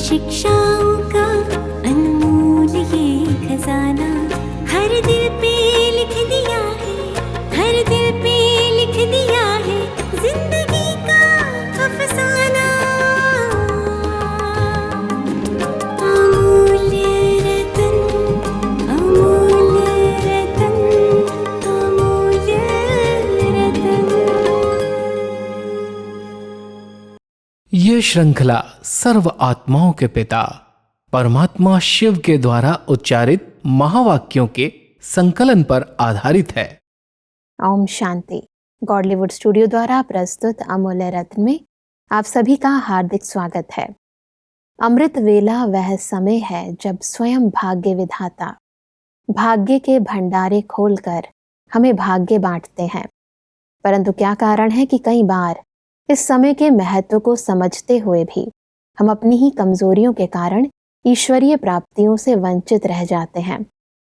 शिक्षाओं का अनमोल ये खजाना हर दिल पे लिख दिया है, हर दिल पे लिख दिया है जिंदगी का अफसाना। अमूल्य रतन, अमूल्य रतन, अमूल्य रतन। ये श्रृंखला सर्व आत्माओं के पिता परमात्मा शिव के द्वारा उच्चारित महावाक्यों के संकलन पर आधारित है। ओम शांति। गॉडलीवुड स्टूडियो द्वारा प्रस्तुत अमूल्य रत्न में आप सभी का हार्दिक स्वागत है। अमृत वेला वह समय है जब स्वयं भाग्य विधाता भाग्य के भंडारे खोलकर हमें भाग्य बांटते हैं। परंतु क्या कारण है कि कई बार इस समय के महत्व को समझते हुए भी हम अपनी ही कमजोरियों के कारण ईश्वरीय प्राप्तियों से वंचित रह जाते हैं।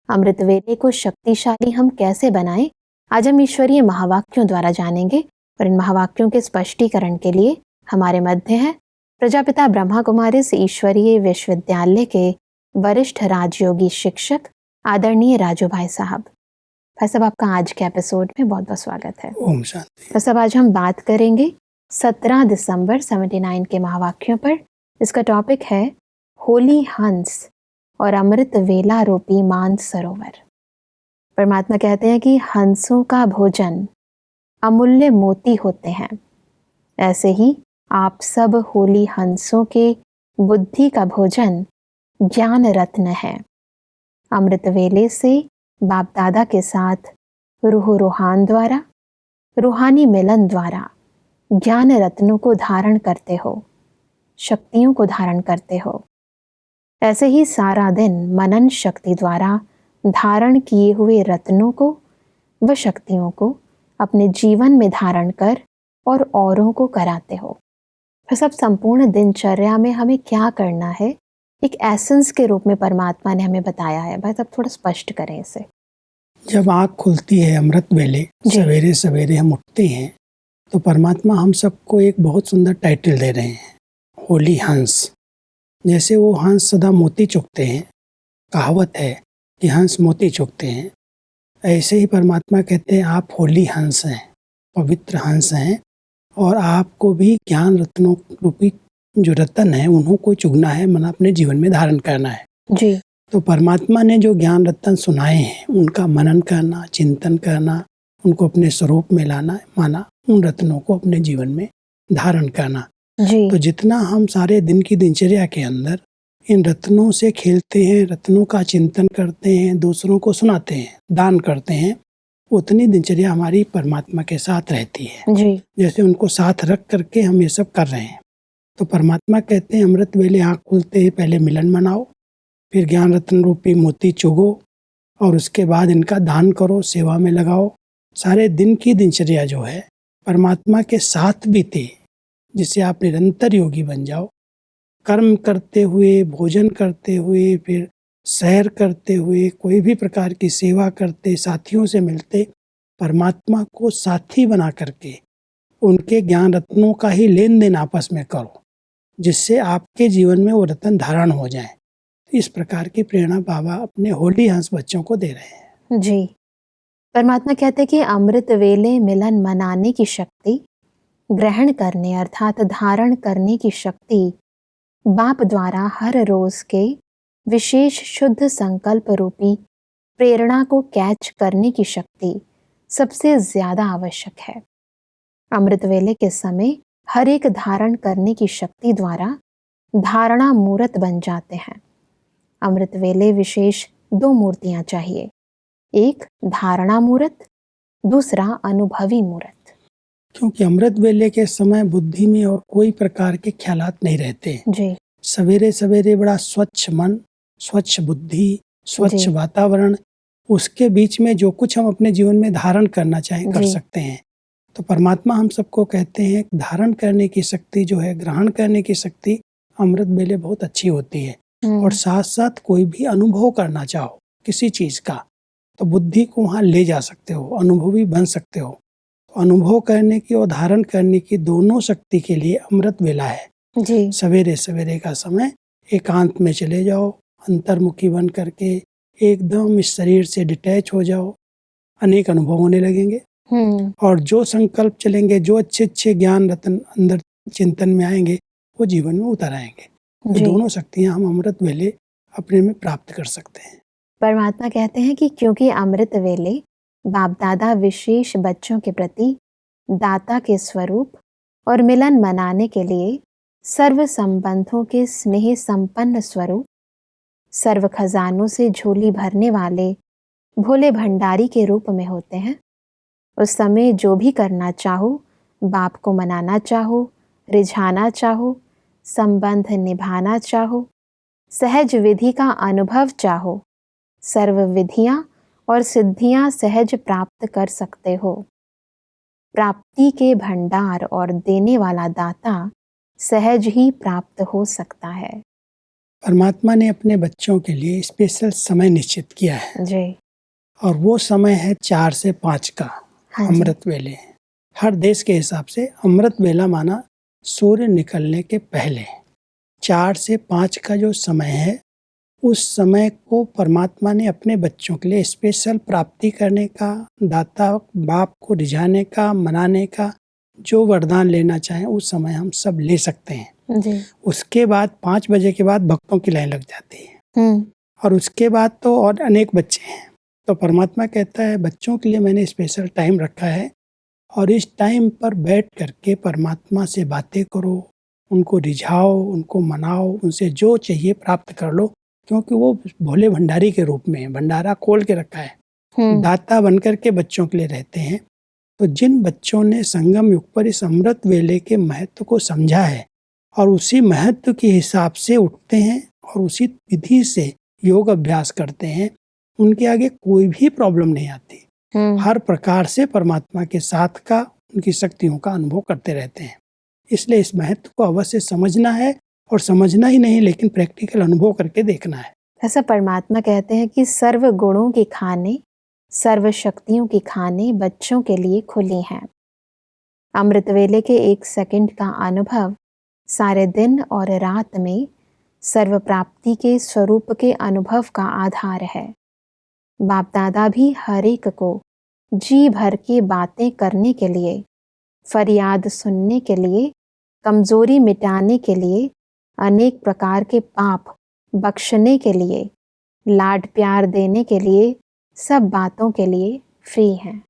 अमृत वेले को शक्तिशाली हम कैसे बनाएं, आज हम ईश्वरीय महावाक्यों द्वारा जानेंगे। और इन महावाक्यों के स्पष्टीकरण के लिए हमारे मध्य हैं प्रजापिता ब्रह्मा कुमारी ईश्वरीय विश्वविद्यालय के वरिष्ठ राजयोगी शिक्षक आदरणीय राजू भाई साहब। भाई साहब, आपका आज के एपिसोड में बहुत बहुत स्वागत है। ओम शांति। भाई साहब, आज हम बात करेंगे 17 दिसंबर 79 के महावाक्यों पर। इसका टॉपिक है होली हंस और अमृत वेला रूपी मान सरोवर। परमात्मा कहते हैं कि हंसों का भोजन अमूल्य मोती होते हैं, ऐसे ही आप सब होली हंसों के बुद्धि का भोजन ज्ञान रत्न है। अमृत वेले से बाप दादा के साथ रूह रूहान द्वारा रूहानी मिलन द्वारा ज्ञान रत्नों को धारण करते हो, शक्तियों को धारण करते हो। ऐसे ही सारा दिन मनन शक्ति द्वारा धारण किए हुए रत्नों को व शक्तियों को अपने जीवन में धारण कर और औरों को कराते हो। फिर सब संपूर्ण दिनचर्या में हमें क्या करना है, एक एसेंस के रूप में परमात्मा ने हमें बताया है। भाई साहब, थोड़ा स्पष्ट करें इसे। जब आँख खुलती है अमृत वेले, सवेरे सवेरे हम उठते हैं, तो परमात्मा हम सबको एक बहुत सुंदर टाइटल दे रहे हैं, होली हंस। जैसे वो हंस सदा मोती चुगते हैं, कहावत है कि हंस मोती चुगते हैं, ऐसे ही परमात्मा कहते हैं आप होली हंस हैं, पवित्र हंस हैं, और आपको भी ज्ञान रत्नों रूपी जो रत्न है उन्हों को चुगना है, मन अपने जीवन में धारण करना है जी। तो परमात्मा ने जो ज्ञान रत्न सुनाए हैं उनका मनन करना, चिंतन करना, उनको अपने स्वरूप में लाना, माना उन रत्नों को अपने जीवन में धारण करना जी। तो जितना हम सारे दिन की दिनचर्या के अंदर इन रत्नों से खेलते हैं, रत्नों का चिंतन करते हैं, दूसरों को सुनाते हैं, दान करते हैं, उतनी दिनचर्या हमारी परमात्मा के साथ रहती है जी। जैसे उनको साथ रख करके हम ये सब कर रहे हैं। तो परमात्मा कहते हैं अमृत वेले आँख खुलते ही पहले मिलन मनाओ, फिर ज्ञान रत्न रूपी मोती चुगो और उसके बाद इनका दान करो, सेवा में लगाओ। सारे दिन की दिनचर्या जो है परमात्मा के साथ बीते, जिससे आप निरंतर योगी बन जाओ। कर्म करते हुए, भोजन करते हुए, फिर सैर करते हुए, कोई भी प्रकार की सेवा करते, साथियों से मिलते, परमात्मा को साथी बना करके उनके ज्ञान रत्नों का ही लेन देन आपस में करो, जिससे आपके जीवन में वो रत्न धारण हो जाए। इस प्रकार की प्रेरणा बाबा अपने होली हंस बच्चों को दे रहे हैं। जी। परमात्मा कहते हैं कि अमृत वेले मिलन मनाने की शक्ति, ग्रहण करने अर्थात धारण करने की शक्ति, बाप द्वारा हर रोज के विशेष शुद्ध संकल्प रूपी प्रेरणा को कैच करने की शक्ति सबसे ज्यादा आवश्यक है। अमृत वेले के समय हर एक धारण करने की शक्ति द्वारा धारणा मूर्त बन जाते हैं। अमृत वेले विशेष 2 मूर्तियां चाहिए, एक धारणा मूर्त, दूसरा अनुभवी मूर्त। क्योंकि अमृत वेले के समय बुद्धि में और कोई प्रकार के ख्यालात नहीं रहते जी। सवेरे सवेरे बड़ा स्वच्छ मन, स्वच्छ बुद्धि, स्वच्छ वातावरण, उसके बीच में जो कुछ हम अपने जीवन में धारण करना चाहें कर सकते हैं। तो परमात्मा हम सबको कहते हैं धारण करने की शक्ति जो है, ग्रहण करने की शक्ति अमृत वेले बहुत अच्छी होती है। और साथ साथ कोई भी अनुभव करना चाहो किसी चीज का, तो बुद्धि को वहाँ ले जा सकते हो, अनुभवी बन सकते हो। तो अनुभव करने की और धारण करने की दोनों शक्ति के लिए अमृत वेला है। जी। सवेरे सवेरे का समय एकांत में चले जाओ, अंतर्मुखी बन करके एकदम इस शरीर से डिटैच हो जाओ, अनेक अनुभव होने लगेंगे। और जो संकल्प चलेंगे, जो अच्छे अच्छे ज्ञान रत्न अंदर चिंतन में आएंगे, वो जीवन में उतर आएंगे। ये दोनों शक्तियां हम अमृत वेले अपने में प्राप्त कर सकते हैं। परमात्मा कहते हैं कि क्योंकि अमृत वेले बाप दादा विशेष बच्चों के प्रति दाता के स्वरूप और मिलन मनाने के लिए सर्व संबंधों के स्नेह संपन्न स्वरूप, सर्व खजानों से झोली भरने वाले भोले भंडारी के रूप में होते हैं, उस समय जो भी करना चाहो, बाप को मनाना चाहो, रिझाना चाहो, संबंध निभाना चाहो, सहज विधि का अनुभव चाहो, सर्व विधियां और सिद्धियां सहज प्राप्त कर सकते हो। प्राप्ति के भंडार और देने वाला दाता सहज ही प्राप्त हो सकता है। परमात्मा ने अपने बच्चों के लिए स्पेशल समय निश्चित किया है जी। और वो समय है 4 से 5 का। हाँ जी। अमृत वेले हर देश के हिसाब से अमृत वेला माना सूर्य निकलने के पहले 4 से 5 का जो समय है, उस समय को परमात्मा ने अपने बच्चों के लिए स्पेशल प्राप्ति करने का, दाता बाप को रिझाने का, मनाने का, जो वरदान लेना चाहें उस समय हम सब ले सकते हैं जी। उसके बाद 5 बजे के बाद भक्तों की लाइन लग जाती है और उसके बाद तो और अनेक बच्चे हैं। तो परमात्मा कहता है बच्चों के लिए मैंने स्पेशल टाइम रखा है और इस टाइम पर बैठ करके परमात्मा से बातें करो, उनको रिझाओ, उनको मनाओ, उनसे जो चाहिए प्राप्त कर लो, क्योंकि वो भोले भंडारी के रूप में भंडारा खोल के रखा है। दाता बनकर के बच्चों के लिए रहते हैं। तो जिन बच्चों ने संगम युग पर इस अमृत वेले के महत्व को समझा है और उसी महत्व के हिसाब से उठते हैं और उसी विधि से योग अभ्यास करते हैं, उनके आगे कोई भी प्रॉब्लम नहीं आती। हर प्रकार से परमात्मा के साथ का, उनकी शक्तियों का अनुभव करते रहते हैं। इसलिए इस महत्व को अवश्य समझना है और समझना ही नहीं लेकिन प्रैक्टिकल अनुभव करके देखना है। ऐसा परमात्मा कहते हैं कि सर्व गुणों की खाने, सर्व शक्तियों की खाने बच्चों के लिए खुली हैं। अमृत वेले के 1 सेकंड का अनुभव सारे दिन और रात में सर्व प्राप्ति के स्वरूप के अनुभव का आधार है। बाप दादा भी हर एक को जी भर की बातें करने के लिए, फरियाद सुनने के लिए, कमजोरी मिटाने के लिए, अनेक प्रकार के पाप बख्शने के लिए, लाड प्यार देने के लिए, सब बातों के लिए फ्री हैं।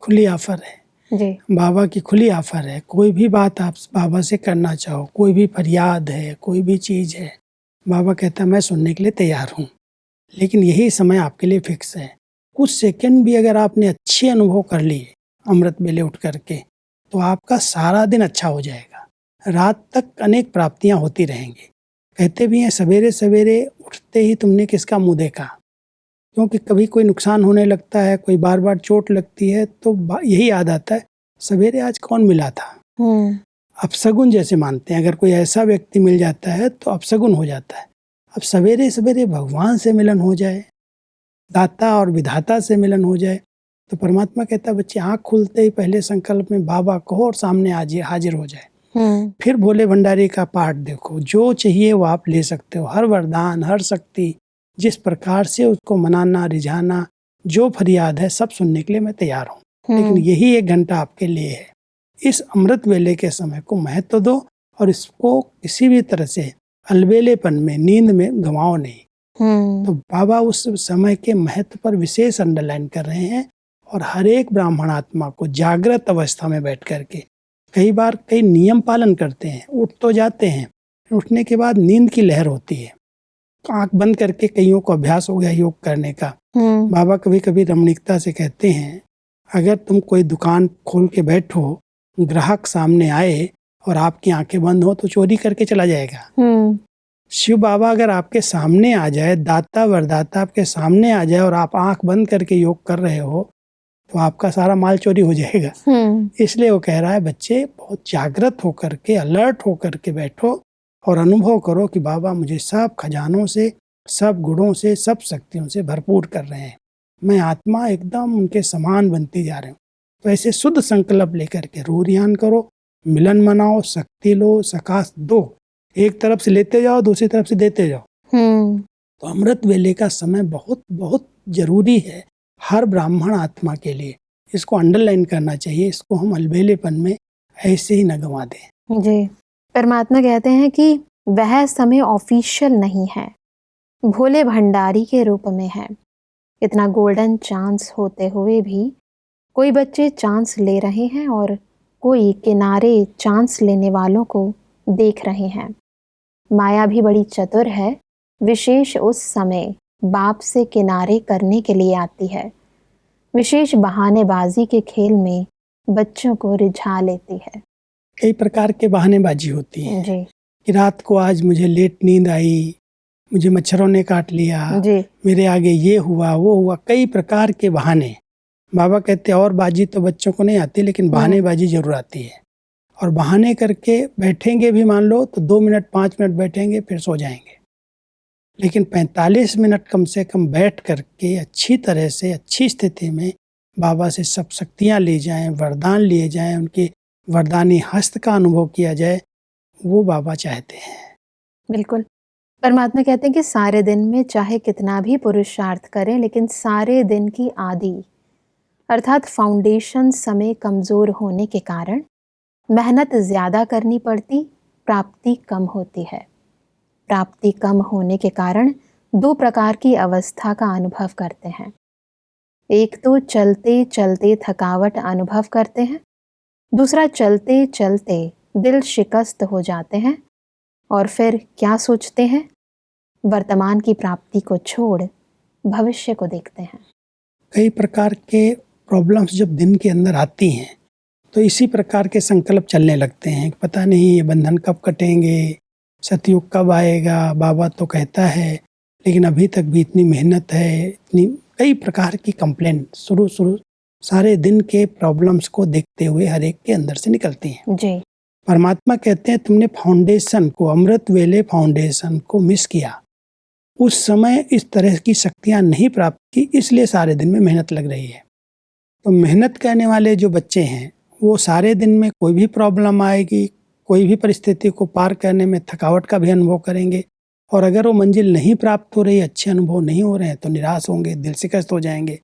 खुली ऑफर है जी। बाबा की खुली ऑफर है। कोई भी बात आप बाबा से करना चाहो, कोई भी फरियाद है, कोई भी चीज़ है, बाबा कहता है मैं सुनने के लिए तैयार हूँ। लेकिन यही समय आपके लिए फिक्स है। कुछ सेकंड भी अगर आपने अच्छे अनुभव कर लिए अमृत वेले उठ करके, तो आपका सारा दिन अच्छा हो जाएगा। रात तक अनेक प्राप्तियां होती रहेंगी। कहते भी हैं सवेरे सवेरे उठते ही तुमने किसका मुंह देखा, क्योंकि कभी कोई नुकसान होने लगता है, कोई बार बार चोट लगती है, तो यही याद आता है सवेरे आज कौन मिला था। अपशगुन जैसे मानते हैं, अगर कोई ऐसा व्यक्ति मिल जाता है तो अपशगुन हो जाता है। अब सवेरे सवेरे भगवान से मिलन हो जाए, दाता और विधाता से मिलन हो जाए, तो परमात्मा कहता है बच्चे आँख खुलते ही पहले संकल्प में बाबा कहो और सामने हाजिर हो जाए। फिर भोले भंडारी का पाठ देखो, जो चाहिए वो आप ले सकते हो। हर वरदान, हर शक्ति, जिस प्रकार से उसको मनाना, रिझाना, जो फरियाद है सब सुनने के लिए मैं तैयार हूँ। लेकिन यही 1 घंटा आपके लिए है। इस अमृत वेले के समय को महत्व दो और इसको किसी भी तरह से अलबेलेपन में, नींद में गंवाओ नहीं। तो बाबा उस समय के महत्व पर विशेष अंडरलाइन कर रहे हैं और हर एक ब्राह्मण आत्मा को जागृत अवस्था में बैठ करके कई बार कई नियम पालन करते हैं, उठ तो जाते हैं, उठने के बाद नींद की लहर होती है, तो आंख बंद करके कईयों को अभ्यास हो गया योग करने का। बाबा कभी कभी रमणीकता से कहते हैं अगर तुम कोई दुकान खोल के बैठो, ग्राहक सामने आए और आपकी आंखें बंद हो तो चोरी करके चला जाएगा। शिव बाबा अगर आपके सामने आ जाए, दाता वरदाता आपके सामने आ जाए और आप आंख बंद करके योग कर रहे हो, तो आपका सारा माल चोरी हो जाएगा। इसलिए वो कह रहा है बच्चे बहुत जागृत होकर के, अलर्ट होकर के बैठो और अनुभव करो कि बाबा मुझे सब खजानों से, सब गुणों से, सब शक्तियों से भरपूर कर रहे हैं। मैं आत्मा एकदम उनके समान बनती जा रही हूँ। तो ऐसे शुद्ध संकल्प लेकर के रूरियान करो, मिलन मनाओ, शक्ति लो, सकाश दो, एक तरफ से लेते जाओ, दूसरी तरफ से देते जाओ। तो अमृत वेले का समय बहुत बहुत जरूरी है हर ब्राह्मण आत्मा के लिए। इसको अंडरलाइन करना चाहिए, इसको हम अलबेलेपन में ऐसे ही न गंवा दें। जी, परमात्मा कहते हैं कि वह समय ऑफिशियल नहीं है, भोले भंडारी के रूप में है। इतना गोल्डन चांस होते हुए भी कोई बच्चे चांस ले रहे हैं और कोई किनारे चांस लेने वालों को देख रहे हैं। माया भी बड़ी चतुर है, विशेष उस समय बाप से किनारे करने के लिए आती है। विशेष बहानेबाजी के खेल में बच्चों को रिझा लेती है। कई प्रकार के बहानेबाजी होती है जी कि रात को आज मुझे लेट नींद आई, मुझे मच्छरों ने काट लिया, जी मेरे आगे ये हुआ वो हुआ, कई प्रकार के बहाने। बाबा कहते हैं और बाजी तो बच्चों को नहीं आती, लेकिन बहानेबाजी जरूर आती है। और बहाने करके बैठेंगे भी, मान लो तो 2 मिनट 5 मिनट बैठेंगे फिर सो जाएंगे, लेकिन 45 मिनट कम से कम बैठ करके अच्छी तरह से अच्छी स्थिति में बाबा से सब शक्तियाँ ली जाएं, वरदान लिए जाएं, उनके वरदानी हस्त का अनुभव किया जाए, वो बाबा चाहते हैं। बिल्कुल। परमात्मा कहते हैं कि सारे दिन में चाहे कितना भी पुरुषार्थ करें, लेकिन सारे दिन की आदि अर्थात फाउंडेशन समय कमज़ोर होने के कारण मेहनत ज़्यादा करनी पड़ती, प्राप्ति कम होती है। प्राप्ति कम होने के कारण 2 प्रकार की अवस्था का अनुभव करते हैं। एक तो चलते चलते थकावट अनुभव करते हैं, दूसरा चलते चलते दिल शिकस्त हो जाते हैं और फिर क्या सोचते हैं, वर्तमान की प्राप्ति को छोड़ भविष्य को देखते हैं। कई प्रकार के प्रॉब्लम्स जब दिन के अंदर आती हैं तो इसी प्रकार के संकल्प चलने लगते हैं कि पता नहीं ये बंधन कब कटेंगे, सतयुग कब आएगा। बाबा तो कहता है लेकिन अभी तक भी इतनी मेहनत है, इतनी कई प्रकार की कंप्लेंट शुरू सारे दिन के प्रॉब्लम्स को देखते हुए हर एक के अंदर से निकलती हैं। जी परमात्मा कहते हैं तुमने फाउंडेशन को, अमृत वेले फाउंडेशन को मिस किया, उस समय इस तरह की शक्तियाँ नहीं प्राप्त की, इसलिए सारे दिन में मेहनत लग रही है। तो मेहनत करने वाले जो बच्चे हैं वो सारे दिन में कोई भी प्रॉब्लम आएगी, कोई भी परिस्थिति को पार करने में थकावट का भी अनुभव करेंगे, और अगर वो मंजिल नहीं प्राप्त हो रही, अच्छे अनुभव नहीं हो रहे हैं तो निराश होंगे, दिल शिकस्त हो जाएंगे।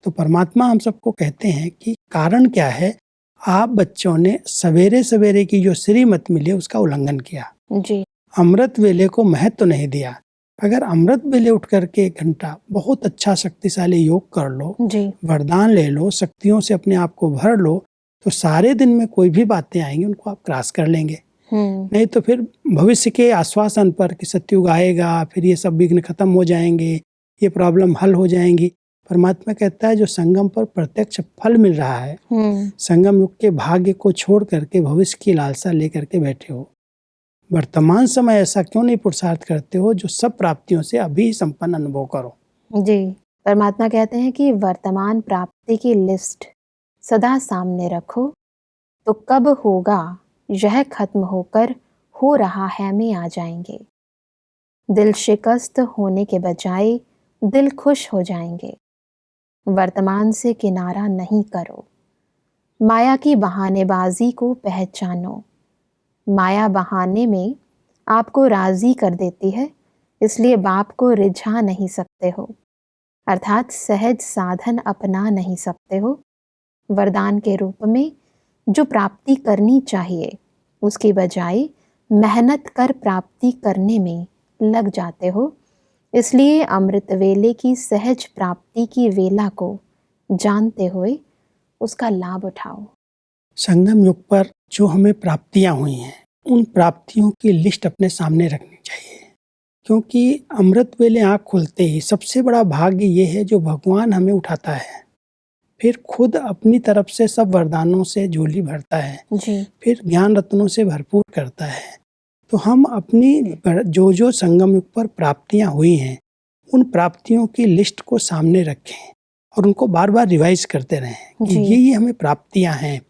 तो परमात्मा हम सबको कहते हैं कि कारण क्या है, आप बच्चों ने सवेरे सवेरे की जो श्रीमत मिली उसका उल्लंघन किया, जी अमृत वेले को महत्व नहीं दिया। अगर अमृत वेले उठ करके 1 घंटा बहुत अच्छा शक्तिशाली योग कर लो, जी वरदान ले लो, शक्तियों से अपने आप को भर लो, तो सारे दिन में कोई भी बातें आएंगी उनको आप क्रॉस कर लेंगे। नहीं तो फिर भविष्य के आश्वासन पर कि सतयुग आएगा, फिर ये सब विघ्न खत्म हो जाएंगे, ये प्रॉब्लम हल हो जाएंगी। परमात्मा कहता है जो संगम पर प्रत्यक्ष फल मिल रहा है, संगम युग के भाग्य को छोड़ करके भविष्य की लालसा लेकर के बैठे हो, वर्तमान समय ऐसा क्यों नहीं पुरुषार्थ करते हो जो सब प्राप्तियों से अभी ही संपन्न अनुभव करो। जी परमात्मा कहते हैं कि वर्तमान प्राप्ति की लिस्ट सदा सामने रखो, तो कब होगा यह खत्म होकर हो रहा है में आ जाएंगे। दिल शिकस्त होने के बजाय दिल खुश हो जाएंगे। वर्तमान से किनारा नहीं करो, माया की बहानेबाजी को पहचानो। माया बहाने में आपको राजी कर देती है, इसलिए बाप को रिझा नहीं सकते हो, अर्थात सहज साधन अपना नहीं सकते हो। वरदान के रूप में जो प्राप्ति करनी चाहिए उसकी बजाय मेहनत कर प्राप्ति करने में लग जाते हो। इसलिए अमृत वेले की सहज प्राप्ति की वेला को जानते हुए उसका लाभ उठाओ। संगम युग पर जो हमें प्राप्तियां हुई हैं उन प्राप्तियों की लिस्ट अपने सामने रखनी चाहिए, क्योंकि अमृत वेले आँख खुलते ही सबसे बड़ा भाग्य ये है जो भगवान हमें उठाता है, फिर खुद अपनी तरफ से सब वरदानों से झोली भरता है, जी फिर ज्ञान रत्नों से भरपूर करता है। तो हम अपनी जो जो संगम युग पर प्राप्तियां हुई हैं उन प्राप्तियों की लिस्ट को सामने रखें और उनको बार बार रिवाइज करते रहें कि ये हमें प्राप्तियां हैं।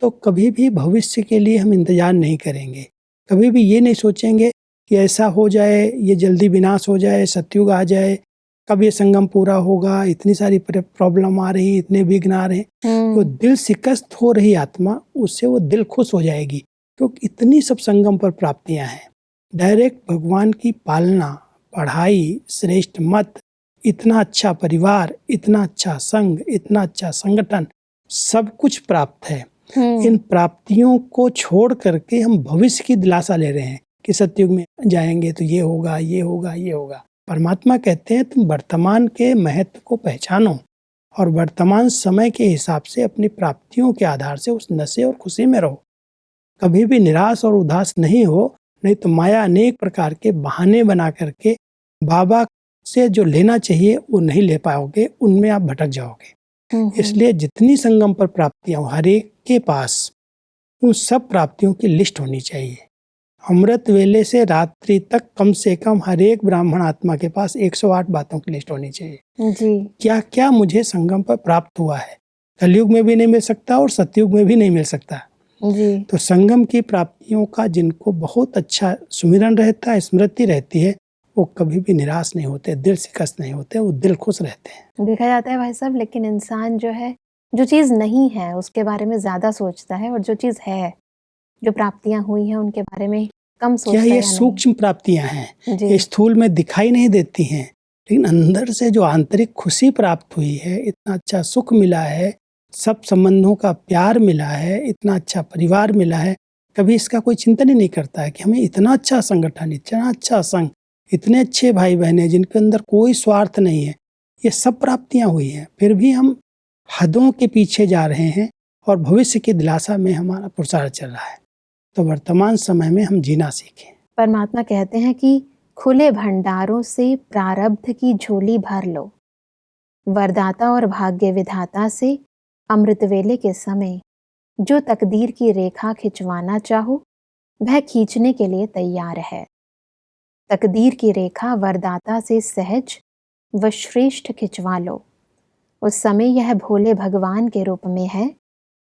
तो कभी भी भविष्य के लिए हम इंतजार नहीं करेंगे, कभी भी ये नहीं सोचेंगे कि ऐसा हो जाए, ये जल्दी विनाश हो जाए, सतयुग आ जाए, कब ये संगम पूरा होगा, इतनी सारी प्रॉब्लम आ रही, इतने विघ्न आ रहे हैं। तो दिल शिकस्त हो रही आत्मा, उससे वो दिल खुश हो जाएगी, क्योंकि इतनी सब संगम पर प्राप्तियां हैं। डायरेक्ट भगवान की पालना, पढ़ाई, श्रेष्ठ मत, इतना अच्छा परिवार, इतना अच्छा संघ, इतना अच्छा संगठन, सब कुछ प्राप्त है। इन प्राप्तियों को छोड़ करके हम भविष्य की दिलासा ले रहे हैं कि सतयुग में जाएंगे तो ये होगा, ये होगा, ये होगा। परमात्मा कहते हैं तुम वर्तमान के महत्व को पहचानो और वर्तमान समय के हिसाब से अपनी प्राप्तियों के आधार से उस नशे और खुशी में रहो। कभी भी निराश और उदास नहीं हो, नहीं तो माया अनेक प्रकार के बहाने बना करके बाबा से जो लेना चाहिए वो नहीं ले पाओगे, उनमें आप भटक जाओगे। इसलिए जितनी संगम पर प्राप्तियां हर एक के पास, उन सब प्राप्तियों की लिस्ट होनी चाहिए। अमृत वेले से रात्रि तक कम से कम हर एक ब्राह्मण आत्मा के पास 108 बातों की लिस्ट होनी चाहिए जी। क्या क्या मुझे संगम पर प्राप्त हुआ है। कलयुग में भी नहीं मिल सकता और सतयुग में भी नहीं मिल सकता जी। तो संगम की प्राप्तियों का जिनको बहुत अच्छा सुमिरन रहता है, स्मृति रहती है, वो कभी भी निराश नहीं होते, दिल शिकस्त नहीं होते, वो दिल खुश रहते हैं। देखा जाता है भाई साहब, लेकिन इंसान जो है, जो चीज़ नहीं है उसके बारे में ज़्यादा सोचता है, और जो चीज़ है, जो प्राप्तियां हुई हैं उनके बारे में कम सोचता है। क्या ये या सूक्ष्म प्राप्तियां हैं, नहीं? ये जी। स्थूल में दिखाई नहीं देती हैं, लेकिन अंदर से जो आंतरिक खुशी प्राप्त हुई है, इतना अच्छा सुख मिला है, सब संबंधों का प्यार मिला है, इतना अच्छा परिवार मिला है, कभी इसका कोई चिंतन ही नहीं करता है कि हमें इतना अच्छा संगठन, इतना अच्छा संघ, इतने अच्छे भाई बहन जिनके अंदर कोई स्वार्थ नहीं है, ये सब प्राप्तियां हुई हैं। फिर भी हम हदों के पीछे जा रहे हैं और भविष्य की दिलासा में हमारा पुरुषार्थ चल रहा है। तो वर्तमान समय में हम जीना सीखें। परमात्मा कहते हैं कि खुले भंडारों से प्रारब्ध की झोली भर लो, वरदाता और भाग्य विधाता से अमृत वेले के समय जो तकदीर की रेखा खिंचवाना चाहो वह खींचने के लिए तैयार है। तकदीर की रेखा वरदाता से सहज व श्रेष्ठ खिंचवा लो। उस समय यह भोले भगवान के रूप में है।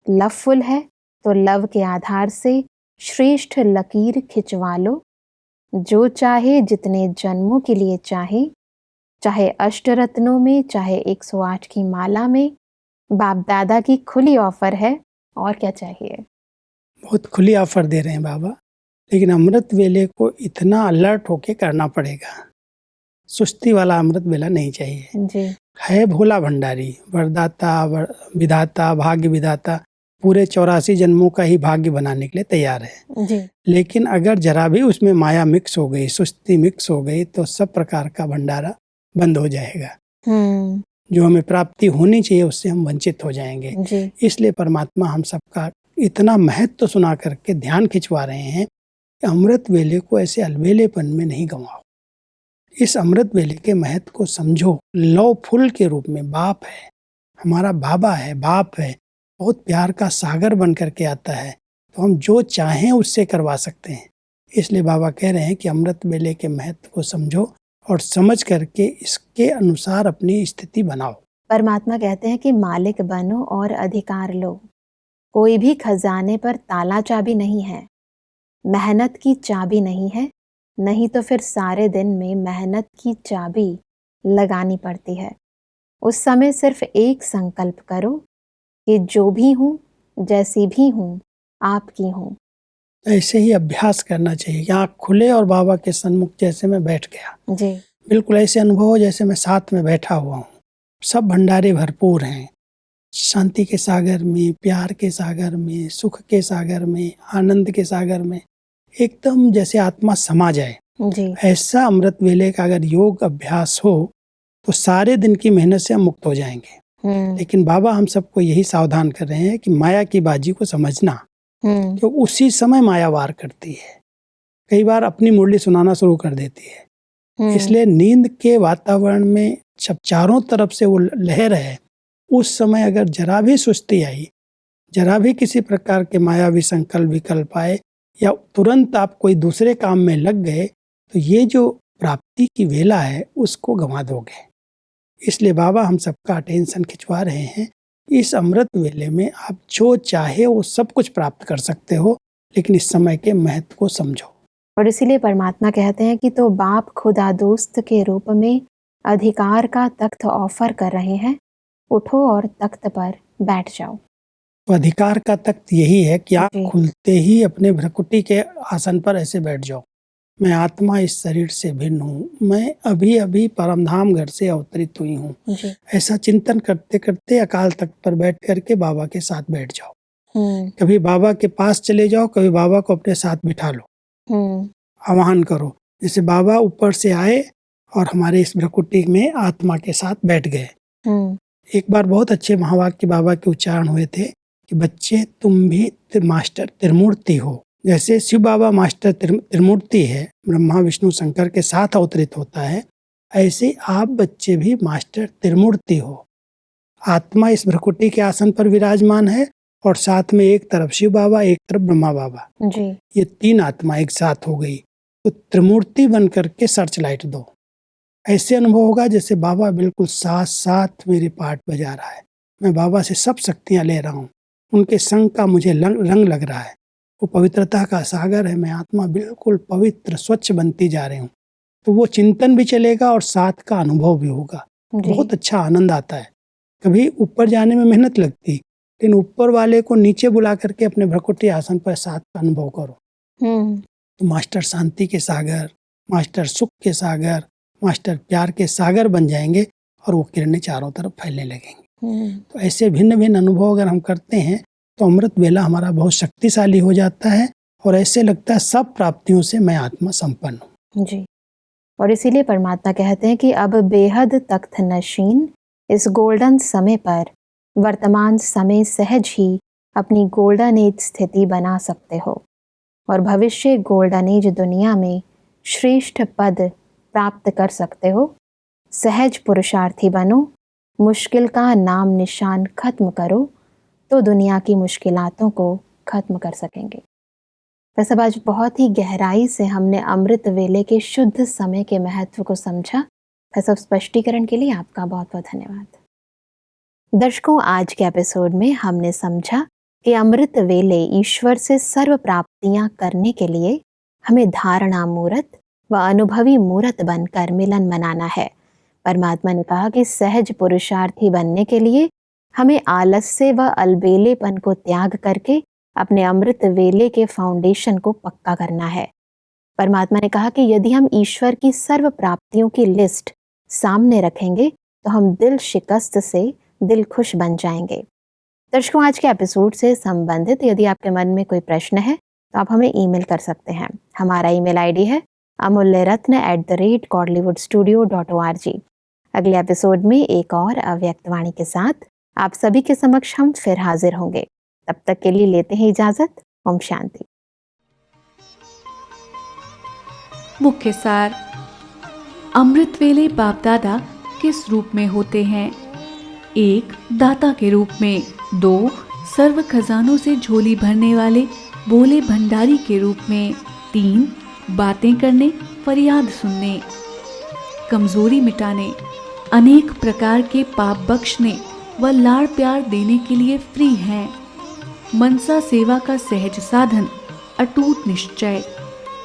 लव फुल है तो लव के आधार से श्रेष्ठ लकीर खिंचवा लो। जो चाहे जितने जन्मों के लिए चाहे, चाहे अष्टरत्नों में, चाहे 108 की माला में, बाप दादा की खुली ऑफर है। और क्या चाहिए? बहुत खुली ऑफर दे रहे हैं बाबा, लेकिन अमृत वेले को इतना अलर्ट होके करना पड़ेगा। सुस्ती वाला अमृत वेला नहीं चाहिए। जी। है भोला भंडारी, वरदाता, विधाता, भाग्य विधाता, पूरे 84 जन्मों का ही भाग्य बनाने के लिए तैयार है। जी। लेकिन अगर जरा भी उसमें माया मिक्स हो गई, सुस्ती मिक्स हो गई, तो सब प्रकार का भंडारा बंद हो जाएगा। जो हमें प्राप्ति होनी चाहिए उससे हम वंचित हो जाएंगे। जी। इसलिए परमात्मा हम सबका इतना महत्व सुना करके ध्यान खिंचवा रहे हैं कि अमृत वेले को ऐसे अलवेलेपन में नहीं गंवाओ। इस अमृत वेले के महत्व को समझो। लव फुल के रूप में बाप है, हमारा बाबा है, बाप है, बहुत प्यार का सागर बन करके आता है, तो हम जो चाहें उससे करवा सकते हैं। इसलिए बाबा कह रहे हैं कि अमृत वेले के महत्व को समझो और समझ करके इसके अनुसार अपनी स्थिति बनाओ। परमात्मा कहते हैं कि मालिक बनो और अधिकार लो। कोई भी खजाने पर ताला चाबी नहीं है, मेहनत की चाबी नहीं है, नहीं तो फिर सारे दिन में मेहनत की चाबी लगानी पड़ती है। उस समय सिर्फ एक संकल्प करो कि जो भी हूँ, जैसी भी हूँ, आपकी हूँ। ऐसे ही अभ्यास करना चाहिए। आँख खुले और बाबा के सन्मुख जैसे मैं बैठ गया, जी। बिल्कुल ऐसे अनुभव हो जैसे मैं साथ में बैठा हुआ हूँ। सब भंडारे भरपूर हैं, शांति के सागर में, प्यार के सागर में, सुख के सागर में, आनंद के सागर में, एकदम जैसे आत्मा समा जाए। जी। ऐसा अमृत वेले का अगर योग अभ्यास हो तो सारे दिन की मेहनत से हम मुक्त हो जाएंगे। लेकिन बाबा हम सबको यही सावधान कर रहे हैं कि माया की बाजी को समझना, क्योंकि उसी समय माया वार करती है, कई बार अपनी मुरली सुनाना शुरू कर देती है। इसलिए नींद के वातावरण में जब चारों तरफ से वो लहर है, उस समय अगर जरा भी सुस्ती आई, जरा भी किसी प्रकार के मायावी संकल्प विकल्प आए, या तुरंत आप कोई दूसरे काम में लग गए, तो ये जो प्राप्ति की वेला है उसको गंवा दोगे। इसलिए बाबा हम सबका अटेंशन खिंचवा रहे हैं। इस अमृत वेले में आप जो चाहे वो सब कुछ प्राप्त कर सकते हो, लेकिन इस समय के महत्व को समझो। और इसीलिए परमात्मा कहते हैं कि तो बाप खुदा दोस्त के रूप में अधिकार का तख्त ऑफर कर रहे हैं, उठो और तख्त पर बैठ जाओ। तो अधिकार का तख्त यही है कि आप जी। खुलते ही अपने भ्रकुटी के आसन पर ऐसे बैठ जाओ। मैं आत्मा इस शरीर से भिन्न हूँ, मैं अभी अभी परमधाम घर से अवतरित हुई हूँ। जी। ऐसा चिंतन करते करते अकाल तख्त पर बैठ करके बाबा के साथ बैठ जाओ। कभी बाबा के पास चले जाओ, कभी बाबा को अपने साथ बिठा लो, आवाहन करो। जैसे बाबा ऊपर से आए और हमारे इस भ्रकुटी में आत्मा के साथ बैठ गए। एक बार बहुत अच्छे महावाक्य बाबा के उच्चारण हुए थे कि बच्चे तुम भी मास्टर त्रिमूर्ति हो। जैसे शिव बाबा मास्टर त्रिमूर्ति है, ब्रह्मा विष्णु शंकर के साथ अवतरित होता है, ऐसे आप बच्चे भी मास्टर त्रिमूर्ति हो। आत्मा इस भ्रकुटी के आसन पर विराजमान है और साथ में एक तरफ शिव बाबा, एक तरफ ब्रह्मा बाबा जी। ये तीन आत्मा एक साथ हो गई तो त्रिमूर्ति बन करके सर्च लाइट दो। ऐसे अनुभव होगा जैसे बाबा बिल्कुल साथ साथ मेरे पार्ट बजा रहा है, मैं बाबा से सब शक्तियाँ ले रहा हूँ, उनके संग का मुझे रंग लग रहा है। वो पवित्रता का सागर है, मैं आत्मा बिल्कुल पवित्र स्वच्छ बनती जा रही हूँ। तो वो चिंतन भी चलेगा और साथ का अनुभव भी होगा। बहुत अच्छा आनंद आता है। कभी ऊपर जाने में मेहनत लगती, लेकिन ऊपर वाले को नीचे बुला करके अपने भ्रकुटी आसन पर साथ का अनुभव करो। तो मास्टर शांति के सागर, मास्टर सुख के सागर, मास्टर प्यार के सागर बन जाएंगे और वो किरणें चारों तरफ फैलने लगेंगी। तो ऐसे भिन्न भिन्न अनुभव अगर हम करते हैं तो अमृत वेला हमारा बहुत शक्तिशाली हो जाता है और ऐसे लगता है सब प्राप्तियों से मैं आत्मा संपन्न हूँ। जी। और इसीलिए परमात्मा कहते हैं कि अब बेहद तख्त नशीन इस गोल्डन समय पर वर्तमान समय सहज ही अपनी गोल्डन एज स्थिति बना सकते हो और भविष्य गोल्डन एज दुनिया में श्रेष्ठ पद प्राप्त कर सकते हो। सहज पुरुषार्थी बनो, मुश्किल का नाम निशान खत्म करो तो दुनिया की मुश्किलातों को खत्म कर सकेंगे। वैसे आज बहुत ही गहराई से हमने अमृत वेले के शुद्ध समय के महत्व को समझा। वैसे स्पष्टीकरण के लिए आपका बहुत बहुत धन्यवाद। दर्शकों, आज के एपिसोड में हमने समझा कि अमृत वेले ईश्वर से सर्व प्राप्तियां करने के लिए हमें धारणा मूर्त व अनुभवी मूर्त बनकर मिलन मनाना है। परमात्मा ने कहा कि सहज पुरुषार्थी बनने के लिए हमें आलस्य व अलबेलेपन को त्याग करके अपने अमृत वेले के फाउंडेशन को पक्का करना है। परमात्मा ने कहा कि यदि हम ईश्वर की सर्व प्राप्तियों की लिस्ट सामने रखेंगे तो हम दिल शिकस्त से दिल खुश बन जाएंगे। दर्शकों, आज के एपिसोड से संबंधित यदि आपके मन में कोई प्रश्न है तो आप हमें ईमेल कर सकते हैं। हमारा ईमेल आईडी है amulyaratna@godlywoodstudio.org। अगले एपिसोड में एक और अव्यक्त वाणी के साथ आप सभी के समक्ष हम फिर हाजिर होंगे। तब तक के लिए लेते हैं इजाजत। ओम शांति। मुख्य सार। अमृत वेले बाप दादा किस रूप में होते हैं? 1. दाता के रूप में। 2. सर्व खजानों से झोली भरने वाले बोले भंडारी के रूप में। 3. बातें करने, फरियाद सुनने, कमजोरी मिटाने, अनेक प्रकार के पाप बख्शने व लाड़ प्यार देने के लिए फ्री हैं। मनसा सेवा का सहज साधन, अटूट निश्चय।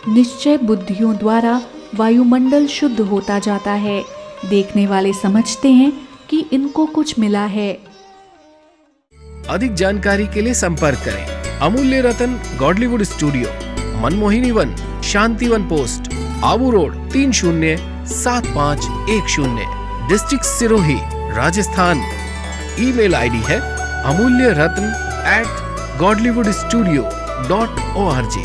निश्चय बुद्धियों द्वारा वायुमंडल शुद्ध होता जाता है। देखने वाले समझते हैं कि इनको कुछ मिला है। अधिक जानकारी के लिए संपर्क करें Amulya Ratan Godlywood studio, Manmohini Van, Shantivan post, Abu road 307510, district Sirohi, Rajasthan. Email ID है amulyaratn@godlywoodstudio.org।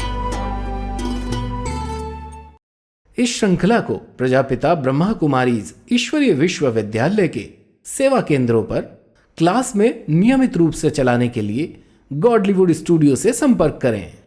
इस श्रृंखला को प्रजापिता ब्रह्मा कुमारीज ईश्वरीय विश्वविद्यालय के सेवा केंद्रों पर क्लास में नियमित रूप से चलाने के लिए गॉडलीवुड स्टूडियो से संपर्क करें।